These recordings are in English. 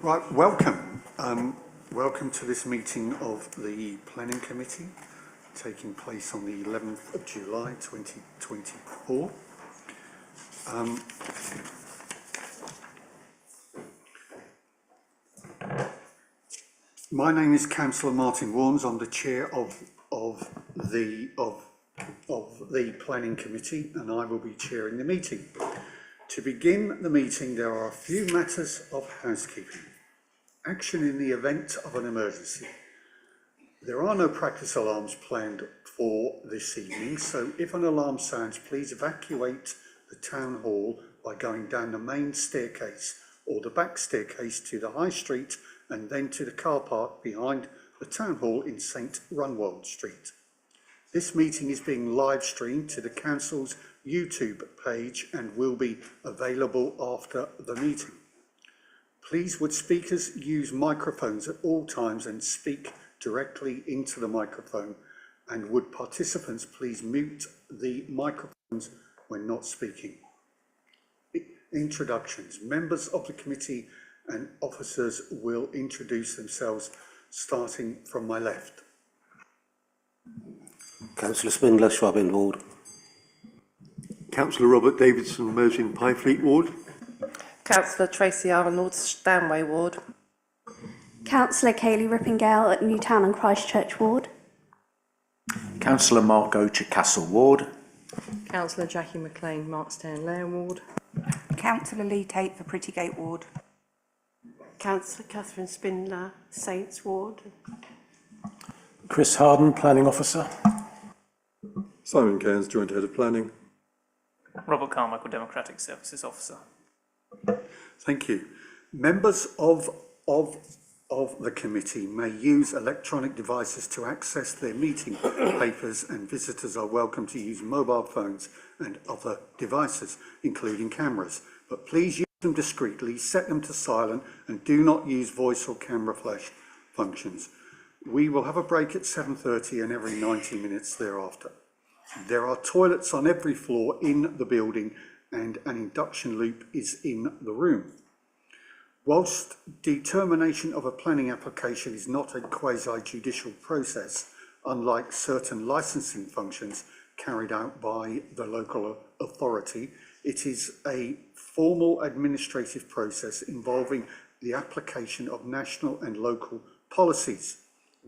Right, welcome. Welcome to this meeting of the Planning Committee, taking place on the 11th of July 2024. My name is Councillor Martin Warnes. I'm the chair of the Planning Committee, and I will be chairing the meeting. To begin the meeting, there are a few matters of housekeeping. Action in the event of an emergency. There are no practice alarms planned for this evening, so if an alarm sounds, please evacuate the town hall by going down the main staircase or the back staircase to the High Street and then to the car park behind the town hall in St Runwald Street. This meeting is being live streamed to the council's YouTube page and will be available after the meeting. Please would speakers use microphones at all times and speak directly into the microphone, and would participants please mute the microphones when not speaking. Introductions. Members of the committee and officers will introduce themselves, starting from my left. Councillor Spindler, Schwab Ward. Councillor Robert Davidson, Mersin Pyfleet Ward. Councillor Tracy Arnold, Stanway Ward. Councillor Kayleigh Rippingale at Newtown and Christchurch Ward. Councillor Mark Gocher, Castle Ward. Councillor Jackie McLean, Markstown Lair Ward. Councillor Lee Tate for Prettygate Ward. Councillor Catherine Spindler, Saints Ward. Chris Harden, Planning Officer. Simon Cairns, Joint Head of Planning. Robert Carmichael, Democratic Services Officer. Thank you. Members of the committee may use electronic devices to access their meeting papers, and visitors are welcome to use mobile phones and other devices, including cameras. But please use them discreetly, set them to silent, and do not use voice or camera flash functions. We will have a break at 7:30 and every 90 minutes thereafter. There are toilets on every floor in the building, and an induction loop is in the room. Whilst determination of a planning application is not a quasi-judicial process, unlike certain licensing functions carried out by the local authority, it is a formal administrative process involving the application of national and local policies,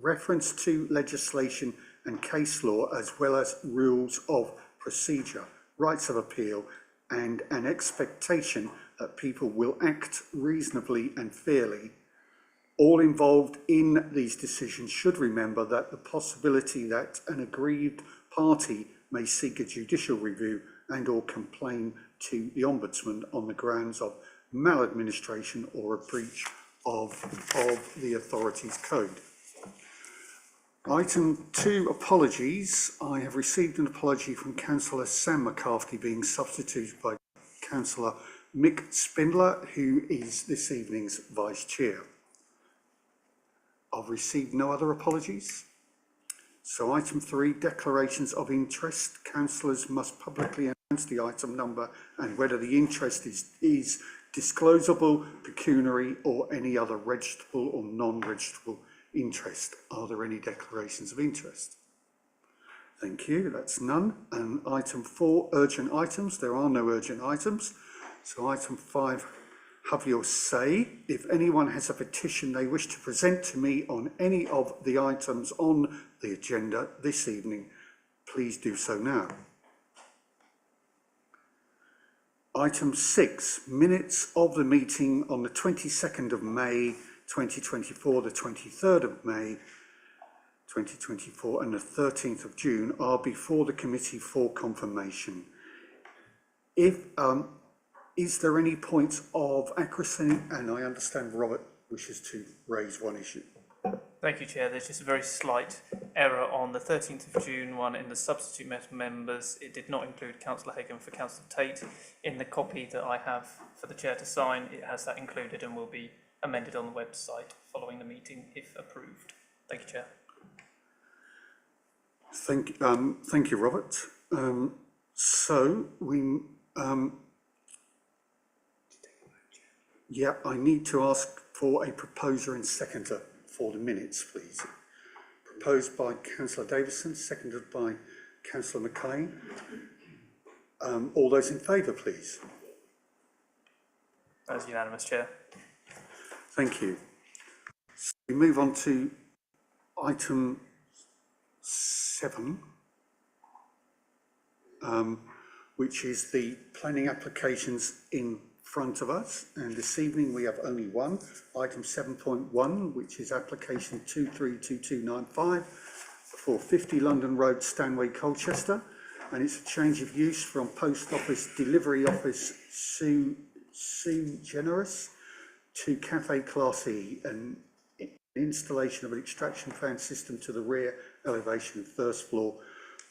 reference to legislation and case law, as well as rules of procedure, rights of appeal, and an expectation that people will act reasonably and fairly. All involved in these decisions should remember that the possibility that an aggrieved party may seek a judicial review and or complain to the Ombudsman on the grounds of maladministration or a breach of the authority's code. Item 2, apologies. I have received an apology from Councillor Sam McCarthy being substituted by Councillor Mick Spindler, who is this evening's Vice Chair. I've received no other apologies. So item 3, declarations of interest. Councillors must publicly announce the item number and whether the interest is disclosable, pecuniary, or any other registrable or non-registrable interest. Are there any declarations of interest? Thank you, that's none. And item 4, urgent items. There are no urgent items. So item 5, have your say. If anyone has a petition they wish to present to me on any of the items on the agenda this evening, please do so now. Item 6, minutes of the meeting on the 22nd of May 2024, the 23rd of May 2024 and the 13th of June are before the committee for confirmation. Is there any points of accuracy? And I understand Robert wishes to raise one issue. Thank you, Chair. There's just a very slight error on the 13th of June one in the substitute members. It did not include Councillor Hagan for Councillor Tate. In the copy that I have for the Chair to sign, it has that included and will be amended on the website following the meeting if approved. Thank you, Chair. Thank you, Robert. So we Yeah, I need to ask for a proposer and seconder for the minutes, please. Proposed by councillor Davison, seconded by councillor McLean. All those in favour, please. That is unanimous, Chair. Thank you. So we move on to item 7, which is the planning applications in front of us. And this evening we have only one, item 7.1, which is application 232295 for 50 London Road, Stanway, Colchester. And it's a change of use from post office delivery office Sue Generous to Cafe Class E, and installation of an extraction fan system to the rear elevation of first floor,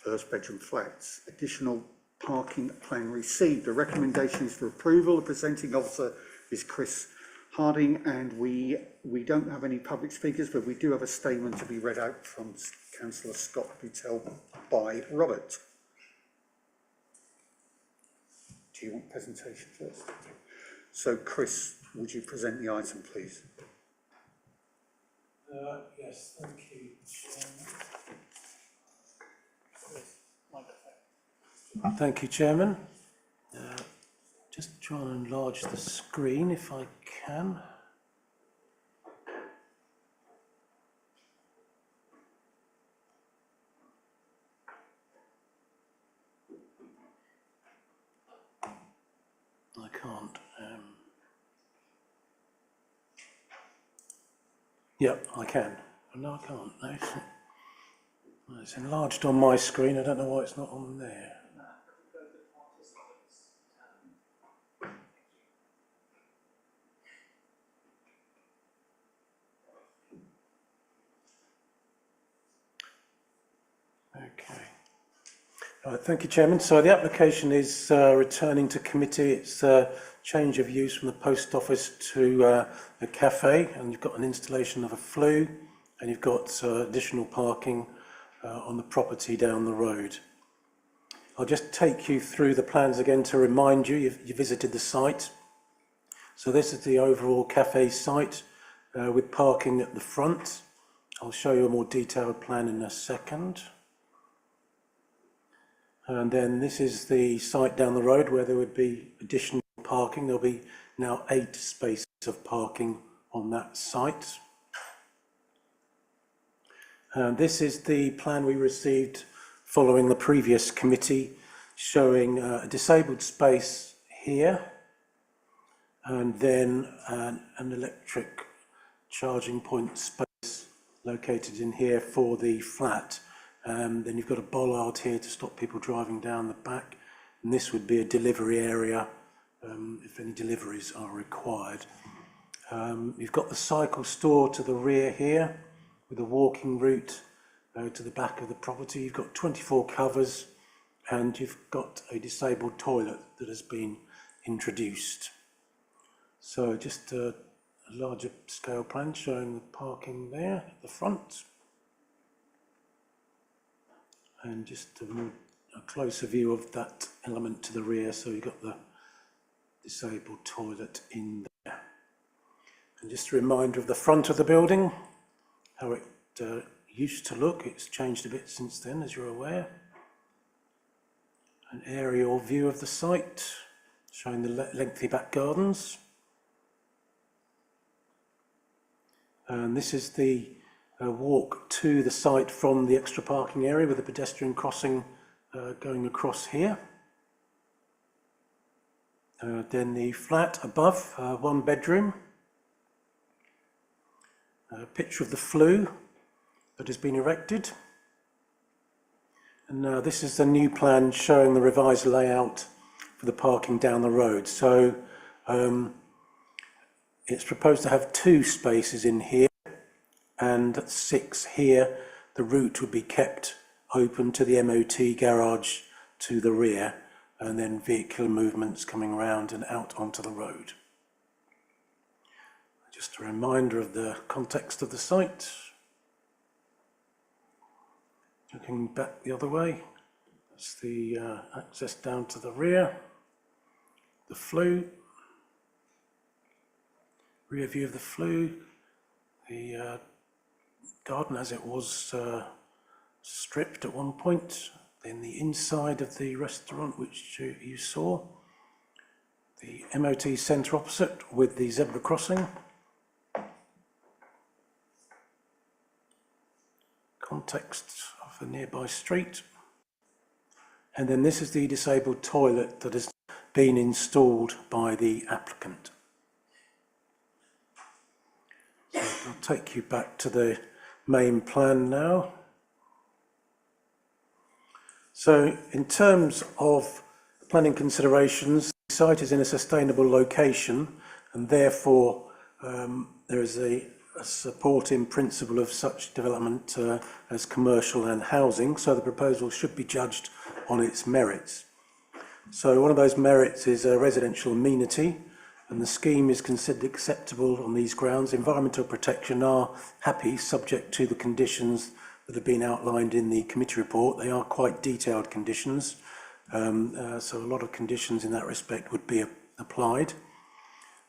first bedroom flats. Additional parking plan received. The recommendation is for approval. The presenting officer is Chris Harding, and we don't have any public speakers, but we do have a statement to be read out from Councillor Scott Butell by Robert. Do you want presentation first? So Chris, would you present the item, please? Yes, thank you, Chairman. Thank you, Chairman. Just try and enlarge the screen if I can. I can't. Yep, I can. Oh, no, I can't. No, it's enlarged on my screen. I don't know why it's not on there. Okay. All right, thank you, Chairman. So the application is returning to committee. It's a change of use from the post office to a cafe, and you've got an installation of a flue, and you've got additional parking on the property down the road. I'll just take you through the plans again to remind you, you visited the site. So this is the overall cafe site with parking at the front. I'll show you a more detailed plan in a second. And then this is the site down the road where there would be additional parking. There'll be now 8 spaces of parking on that site. And this is the plan we received following the previous committee, showing a disabled space here, and then an electric charging point space located in here for the flat. Then you've got a bollard here to stop people driving down the back, and this would be a delivery area if any deliveries are required. You've got the cycle store to the rear here with a walking route to the back of the property. You've got 24 covers, and you've got a disabled toilet that has been introduced. So just a larger scale plan showing the parking there at the front. And just a closer view of that element to the rear, so you've got the disabled toilet in there. And just a reminder of the front of the building, how it used to look. It's changed a bit since then, as you're aware. An aerial view of the site, showing the lengthy back gardens. And this is the walk to the site from the extra parking area with a pedestrian crossing going across here. Then the flat above, 1 bedroom. A picture of the flue that has been erected. And now this is the new plan showing the revised layout for the parking down the road. So it's proposed to have 2 spaces in here and 6 here. The route would be kept open to the MOT garage to the rear, and then vehicular movements coming around and out onto the road. Just a reminder of the context of the site. Looking back the other way, that's the access down to the rear, the flue. rear view of the flue, the garden as it was stripped at one point, then the inside of the restaurant which you saw, the MOT centre opposite with the zebra crossing, context of the nearby street, and then this is the disabled toilet that has been installed by the applicant. So I'll take you back to the main plan now. So in terms of planning considerations, the site is in a sustainable location and therefore there is a supporting principle of such development as commercial and housing, so the proposal should be judged on its merits. So one of those merits is a residential amenity, and the scheme is considered acceptable on these grounds. Environmental protection are happy, subject to the conditions that have been outlined in the committee report. They are quite detailed conditions, so a lot of conditions in that respect would be applied.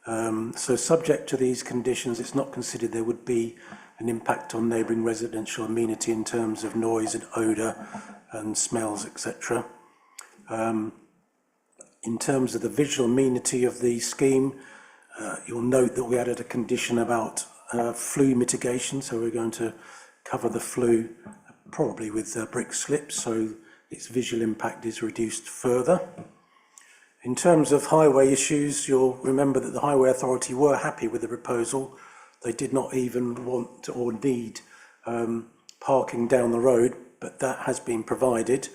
So subject to these conditions, it's not considered there would be an impact on neighbouring residential amenity in terms of noise and odour and smells, etc. In terms of the visual amenity of the scheme, you'll note that we added a condition about flue mitigation, so we're going to cover the flue probably with brick slips, so its visual impact is reduced further. In terms of highway issues, you'll remember that the Highway Authority were happy with the proposal. They did not even want or need parking down the road, but that has been provided.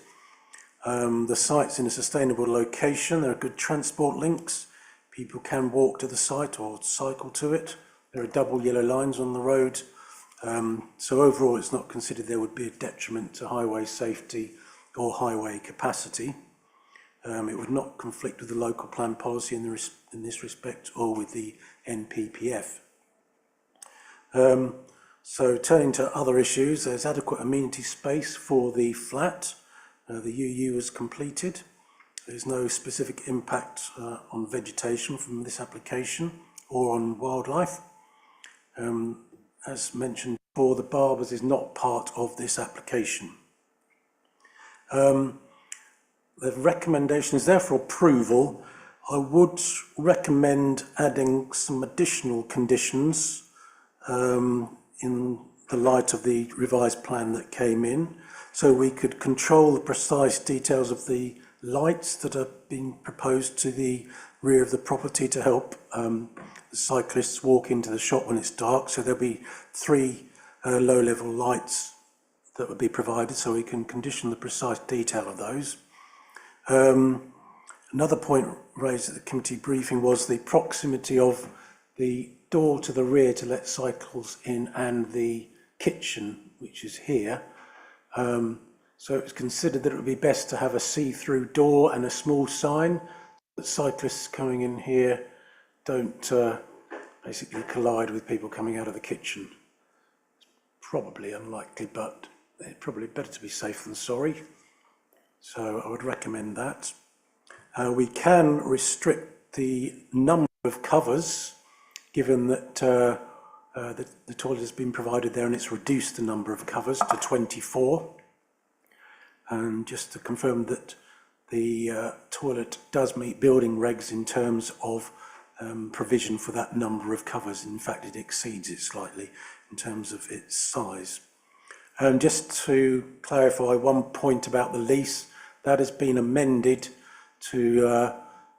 The site's in a sustainable location. There are good transport links. People can walk to the site or cycle to it. There are double yellow lines on the road. So overall, it's not considered there would be a detriment to highway safety or highway capacity. It would not conflict with the local plan policy in this respect or with the NPPF. So turning to other issues, there's adequate amenity space for the flat. The UU was completed. There's no specific impact on vegetation from this application or on wildlife. As mentioned before, the Barbers is not part of this application. The recommendation is there for approval. I would recommend adding some additional conditions in the light of the revised plan that came in, so we could control the precise details of the lights that are being proposed to the rear of the property to help the cyclists walk into the shop when it's dark. So there'll be 3 low-level lights that would be provided, so we can condition the precise detail of those. Another point raised at the committee briefing was the proximity of the door to the rear to let cycles in and the kitchen, which is here. So it was considered that it would be best to have a see-through door and a small sign that cyclists coming in here don't basically collide with people coming out of the kitchen. It's probably unlikely, but it's probably better to be safe than sorry. So I would recommend that. We can restrict the number of covers, given that the toilet has been provided there and it's reduced the number of covers to 24. And just to confirm that the toilet does meet building regs in terms of provision for that number of covers. In fact, it exceeds it slightly in terms of its size. Just to clarify one point about the lease, that has been amended to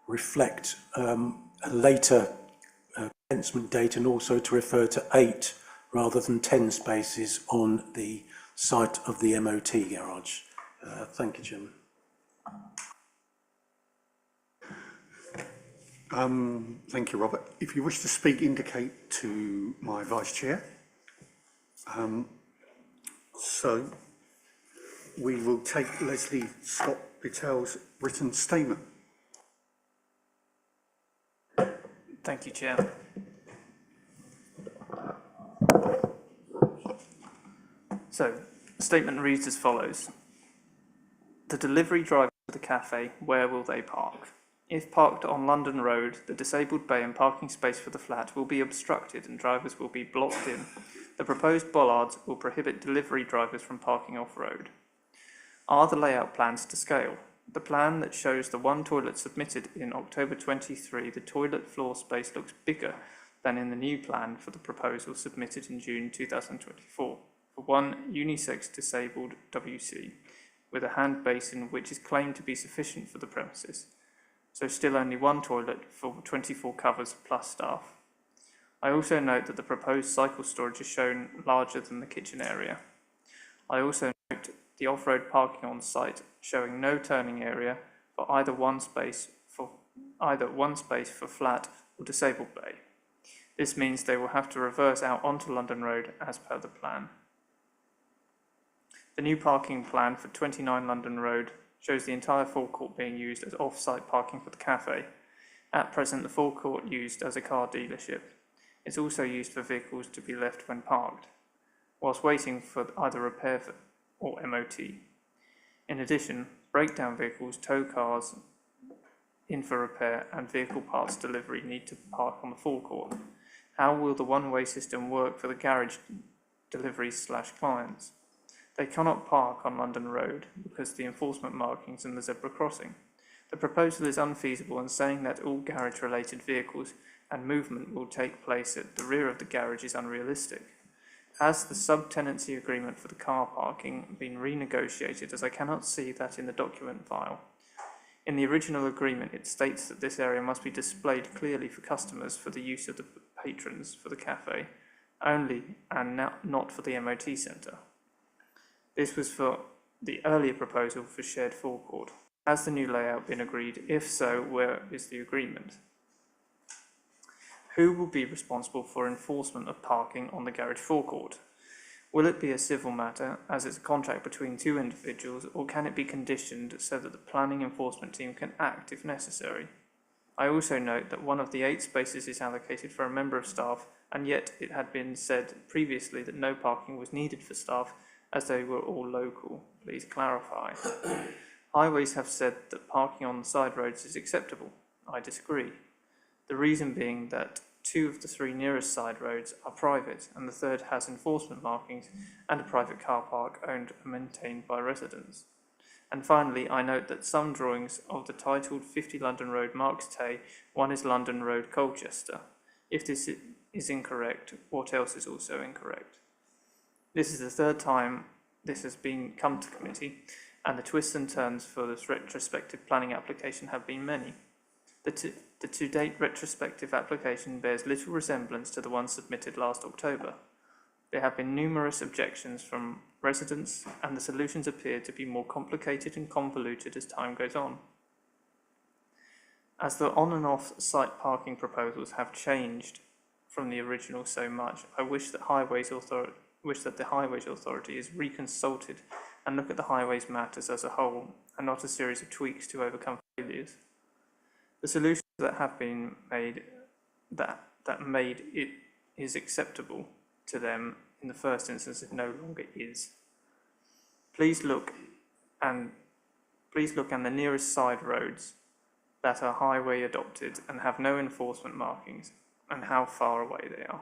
reflect a later commencement date and also to refer to 8 rather than 10 spaces on the site of the MOT garage. Thank you, Jim. Thank you, Robert. If you wish to speak, indicate to my Vice Chair. So we will take Leslie Scott Bittell's written statement. Thank you, Chair. So, the statement reads as follows. The delivery drivers to the cafe, where will they park? If parked on London Road, the disabled bay and parking space for the flat will be obstructed and drivers will be blocked in. The proposed bollards will prohibit delivery drivers from parking off-road. Are the layout plans to scale? The plan that shows the one toilet submitted in October 23, the toilet floor space looks bigger than in the new plan for the proposal submitted in June 2024 for one unisex disabled WC with a hand basin which is claimed to be sufficient for the premises, so still only one toilet for 24 covers plus staff. I also note that the proposed cycle storage is shown larger than the kitchen area. I also note the off-road parking on site showing no turning area for either one space for flat or disabled bay. This means they will have to reverse out onto London Road as per the plan. The new parking plan for 29 London Road shows the entire forecourt being used as off-site parking for the cafe. At present, the forecourt used as a car dealership. It's also used for vehicles to be left when parked, whilst waiting for either repair or MOT. In addition, breakdown vehicles, tow cars in for repair and vehicle parts delivery need to park on the forecourt. How will the one-way system work for the garage deliveries / clients? They cannot park on London Road because of the enforcement markings and the zebra crossing. The proposal is unfeasible and saying that all garage-related vehicles and movement will take place at the rear of the garage is unrealistic. Has the subtenancy agreement for the car parking been renegotiated, as I cannot see that in the document file? In the original agreement, it states that this area must be displayed clearly for customers for the use of the patrons for the cafe only and not for the MOT centre. This was for the earlier proposal for shared forecourt. Has the new layout been agreed? If so, where is the agreement? Who will be responsible for enforcement of parking on the garage forecourt? Will it be a civil matter, as it's a contract between two individuals, or can it be conditioned so that the planning enforcement team can act if necessary? I also note that one of the 8 spaces is allocated for a member of staff, and yet it had been said previously that no parking was needed for staff as they were all local. Please clarify. Highways have said that parking on the side roads is acceptable. I disagree. The reason being that 2 of the 3 nearest side roads are private, and the third has enforcement markings and a private car park owned and maintained by residents. And finally, I note that some drawings of the titled 50 London Road Marks Tay, one is London Road Colchester. If this is incorrect, what else is also incorrect? This is the 3rd time this has been come to committee, and the twists and turns for this retrospective planning application have been many. The to-date retrospective application bears little resemblance to the one submitted last October. There have been numerous objections from residents, and the solutions appear to be more complicated and convoluted as time goes on. As the on and off site parking proposals have changed from the original so much, I wish that the Highways Authority is reconsulted and look at the highways matters as a whole and not a series of tweaks to overcome failures. The solutions that have been made that made it is acceptable to them in the first instance, it no longer is. Please look and the nearest side roads that are highway adopted and have no enforcement markings and how far away they are.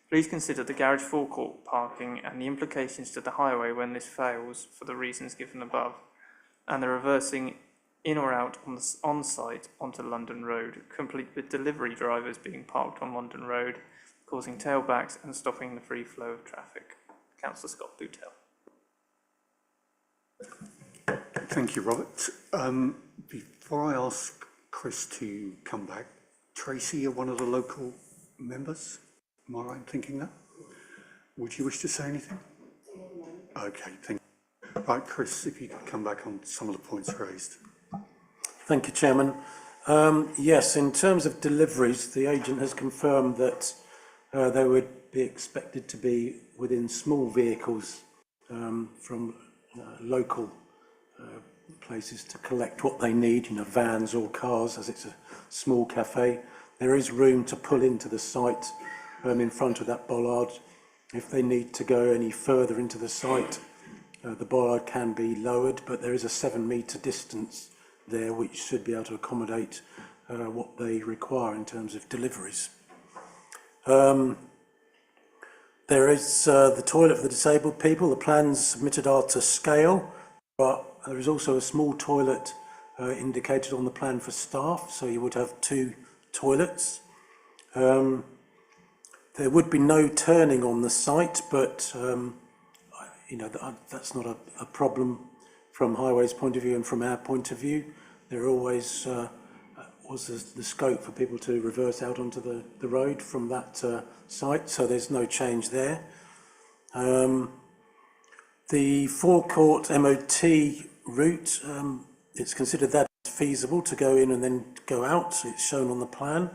Please consider the garage forecourt parking and the implications to the highway when this fails for the reasons given above, and the reversing in or out on site onto London Road, complete with delivery drivers being parked on London Road, causing tailbacks and stopping the free flow of traffic. Councillor Scott Bootel. Thank you, Robert. Before I ask Chris to come back, Tracy, you're one of the local members. Am I right in thinking that? Would you wish to say anything? Okay, thank you. Right, Chris, if you could come back on some of the points raised. Thank you, Chairman. Yes, in terms of deliveries, the agent has confirmed that they would be expected to be within small vehicles from local places to collect what they need, vans or cars, as it's a small cafe. There is room to pull into the site in front of that bollard. If they need to go any further into the site, the bollard can be lowered, but there is a 7 metre distance there, which should be able to accommodate what they require in terms of deliveries. There is the toilet for the disabled people. The plans submitted are to scale, but there is also a small toilet indicated on the plan for staff, so you would have 2 toilets. There would be no turning on the site, but you know, that's not a problem from Highways' point of view and from our point of view. There always was the scope for people to reverse out onto the road from that site, so there's no change there. The forecourt MOT route, it's considered that feasible to go in and then go out. It's shown on the plan.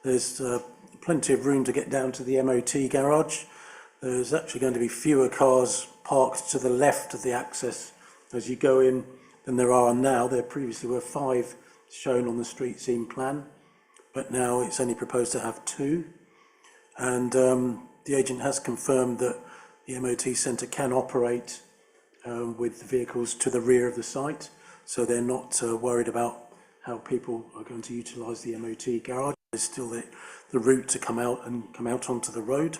There's plenty of room to get down to the MOT garage. There's actually going to be fewer cars parked to the left of the access as you go in than there are now. There previously were 5 shown on the street scene plan, but now it's only proposed to have 2. And the agent has confirmed that the MOT centre can operate with the vehicles to the rear of the site, so they're not worried about how people are going to utilise the MOT garage. There's still the route to come out onto the road.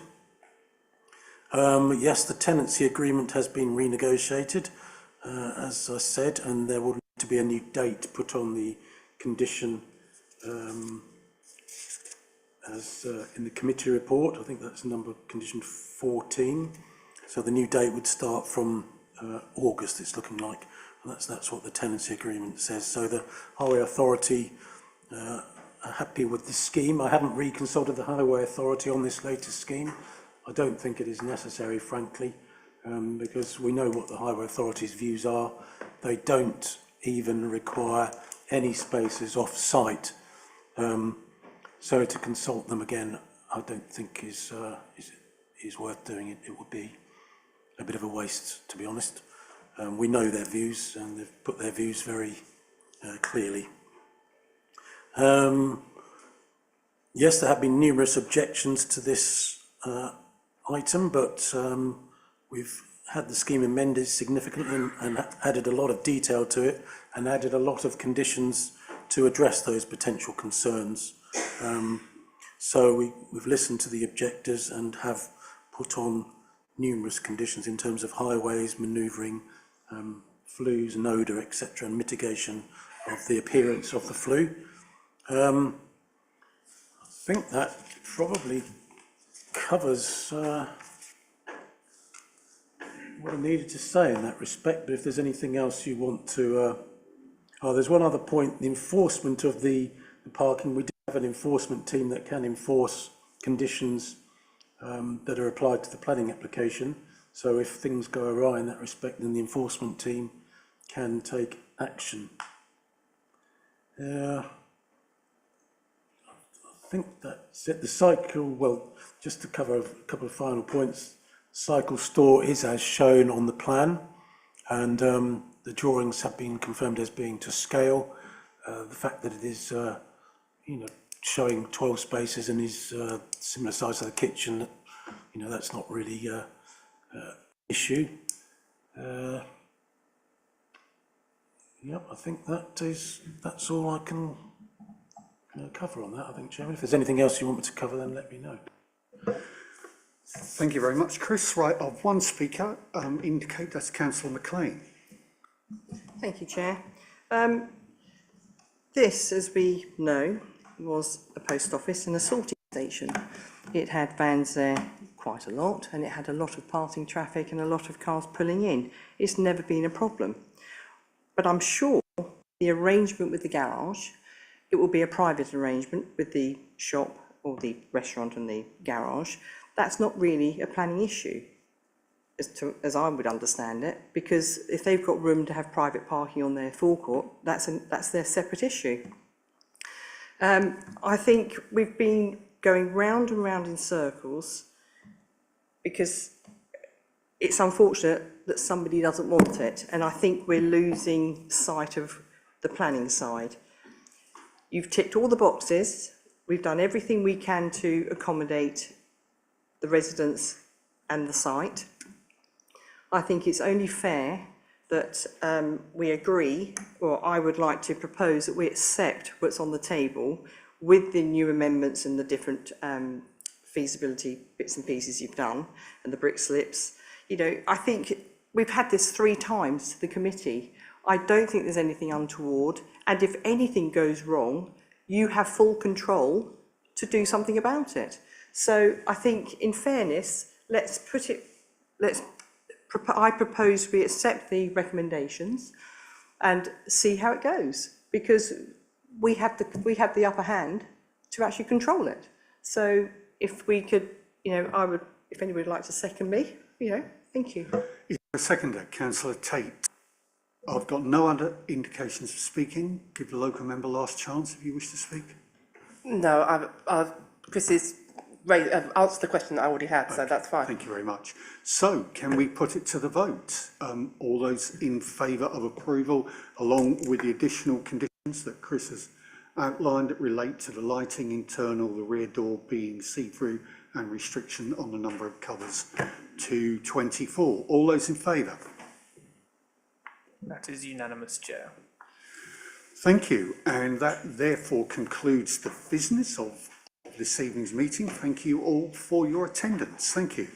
Yes, the tenancy agreement has been renegotiated, as I said, and there will need to be a new date put on the condition as in the committee report. I think that's condition 14. So the new date would start from August, it's looking like, and that's what the tenancy agreement says. So the Highway Authority are happy with the scheme. I haven't reconsulted the Highway Authority on this latest scheme. I don't think it is necessary, frankly, because we know what the Highway Authority's views are. They don't even require any spaces off-site. So to consult them again, I don't think is worth doing it. It would be a bit of a waste, to be honest. We know their views, and they've put their views very clearly. Yes, there have been numerous objections to this item, but we've had the scheme amended significantly and added a lot of detail to it, and added a lot of conditions to address those potential concerns. So we've listened to the objectors and have put on numerous conditions in terms of highways, manoeuvring, flues and odour, etc., and mitigation of the appearance of the flue. I think that probably covers what I needed to say in that respect, but if there's anything else you want to... there's one other point, the enforcement of the parking. We do have an enforcement team that can enforce conditions that are applied to the planning application. So if things go awry in that respect, then the enforcement team can take action. I think that's it. The cycle, well, just to cover a couple of final points, cycle store is as shown on the plan, and the drawings have been confirmed as being to scale. The fact that it is, showing 12 spaces and is similar size to the kitchen, that's not really an issue. Yep, I think that's all I can cover on that, I think, Chairman. If there's anything else you want me to cover, then let me know. Thank you very much, Chris. Right, of one speaker, indicate that's Councillor McLean. Thank you, Chair. This, as we know, was a post office and a sorting station. It had vans there quite a lot, and it had a lot of passing traffic and a lot of cars pulling in. It's never been a problem. But I'm sure the arrangement with the garage, it will be a private arrangement with the shop or the restaurant and the garage. That's not really a planning issue, as I would understand it, because if they've got room to have private parking on their forecourt, that's their separate issue. I think we've been going round and round in circles because it's unfortunate that somebody doesn't want it, and I think we're losing sight of the planning side. You've ticked all the boxes. We've done everything we can to accommodate the residents and the site. I think it's only fair that we agree, or I would like to propose that we accept what's on the table with the new amendments and the different feasibility bits and pieces you've done and the brick slips. You know, I think we've had this 3 times to the committee. I don't think there's anything untoward, and if anything goes wrong, you have full control to do something about it. So I think, in fairness, I propose we accept the recommendations and see how it goes, because we had the upper hand to actually control it. So if we could, you know, if anybody would like to second me, you know, thank you. Is there a seconder? Councillor Tate. I've got no other indications of speaking. Give the local member last chance if you wish to speak. No, Chris has answered the question that I already had, so that's fine. Thank you very much. So, can we put it to the vote? All those in favour of approval, along with the additional conditions that Chris has outlined that relate to the lighting internal, the rear door being see-through, and restriction on the number of covers to 24. All those in favour? That is unanimous, Chair. Thank you, and that therefore concludes the business of this evening's meeting. Thank you all for your attendance. Thank you.